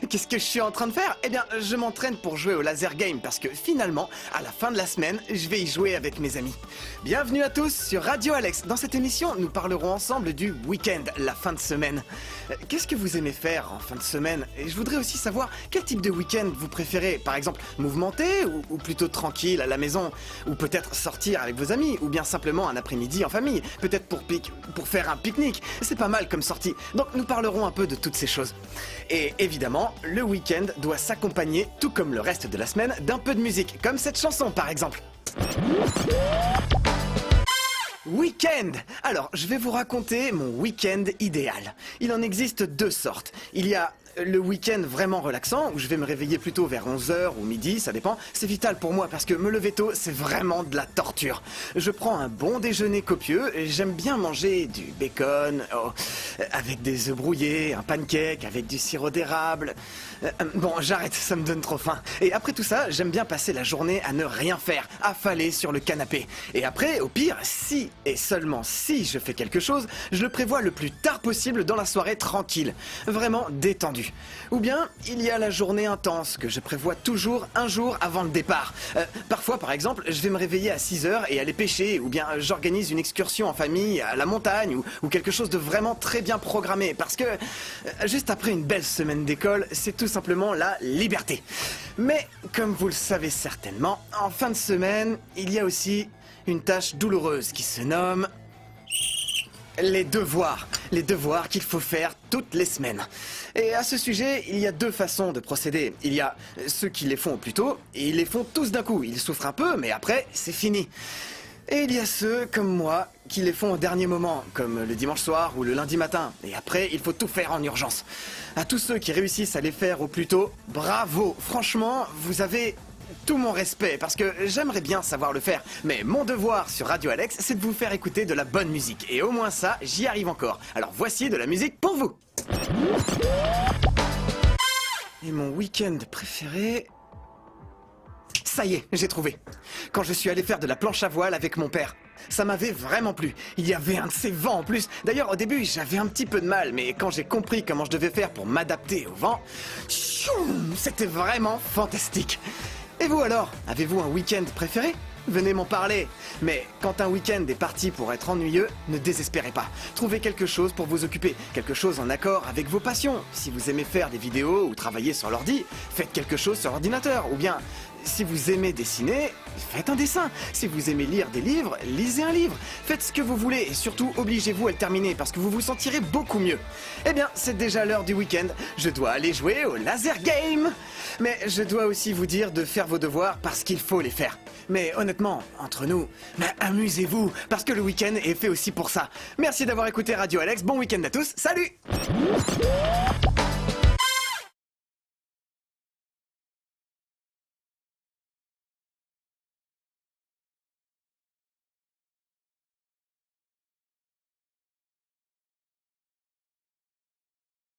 Qu'est-ce que je suis en train de faire? Eh bien, je m'entraîne pour jouer au laser game parce que finalement, à la fin de la semaine, je vais y jouer avec mes amis. Bienvenue à tous sur Radio Alex. Dans cette émission, nous parlerons ensemble du week-end, la fin de semaine. Qu'est-ce que vous aimez faire en fin de semaine? Et je voudrais aussi savoir quel type de week-end vous préférez. Par exemple, mouvementé ou plutôt tranquille à la maison? Ou peut-être sortir avec vos amis? Ou bien simplement un après-midi en famille? Peut-être pour faire un pique-nique? C'est pas mal comme sortie. Donc nous parlerons un peu de toutes ces choses. Et évidemment, le week-end doit s'accompagner, tout comme le reste de la semaine, d'un peu de musique, comme cette chanson par exemple. Week-end! Alors, je vais vous raconter mon week-end idéal. Il en existe deux sortes. Il y a le week-end vraiment relaxant, où je vais me réveiller plutôt vers 11h ou midi, ça dépend. C'est vital pour moi parce que me lever tôt, c'est vraiment de la torture. Je prends un bon déjeuner copieux et j'aime bien manger du bacon, avec des œufs brouillés, un pancake avec du sirop d'érable. Bon, j'arrête, ça me donne trop faim. Et après tout ça, j'aime bien passer la journée à ne rien faire, affalé sur le canapé. Et après, au pire, si et seulement si je fais quelque chose, je le prévois le plus tard possible dans la soirée tranquille. Vraiment détendu. Ou bien, il y a la journée intense que je prévois toujours un jour avant le départ. Parfois, par exemple, je vais me réveiller à 6h et aller pêcher, ou bien j'organise une excursion en famille à la montagne, ou quelque chose de vraiment très bien programmé, parce que juste après une belle semaine d'école, c'est tout simplement la liberté. Mais, comme vous le savez certainement, en fin de semaine, il y a aussi une tâche douloureuse qui se nomme les devoirs. Les devoirs qu'il faut faire toutes les semaines. Et à ce sujet, il y a deux façons de procéder. Il y a ceux qui les font au plus tôt, et ils les font tous d'un coup. Ils souffrent un peu, mais après, c'est fini. Et il y a ceux, comme moi, qui les font au dernier moment, comme le dimanche soir ou le lundi matin. Et après, il faut tout faire en urgence. À tous ceux qui réussissent à les faire au plus tôt, bravo! Franchement, vous avez tout mon respect, parce que j'aimerais bien savoir le faire. Mais mon devoir sur Radio Alex, c'est de vous faire écouter de la bonne musique. Et au moins ça, j'y arrive encore. Alors voici de la musique pour vous. Et mon week-end préféré... Ça y est, j'ai trouvé. Quand je suis allé faire de la planche à voile avec mon père. Ça m'avait vraiment plu. Il y avait un de ces vents en plus. D'ailleurs, au début, j'avais un petit peu de mal, mais quand j'ai compris comment je devais faire pour m'adapter au vent, c'était vraiment fantastique. Et vous alors, avez-vous un week-end préféré? Venez m'en parler. Mais quand un week-end est parti pour être ennuyeux, ne désespérez pas. Trouvez quelque chose pour vous occuper, quelque chose en accord avec vos passions. Si vous aimez faire des vidéos ou travailler sur l'ordi, faites quelque chose sur l'ordinateur. Ou bien, si vous aimez dessiner, faites un dessin. Si vous aimez lire des livres, lisez un livre. Faites ce que vous voulez et surtout obligez-vous à le terminer parce que vous vous sentirez beaucoup mieux. Eh bien, c'est déjà l'heure du week-end. Je dois aller jouer au laser game. Mais je dois aussi vous dire de faire vos devoirs parce qu'il faut les faire. Mais honnêtement, entre nous, amusez-vous parce que le week-end est fait aussi pour ça. Merci d'avoir écouté Radio Alex. Bon week-end à tous. Salut!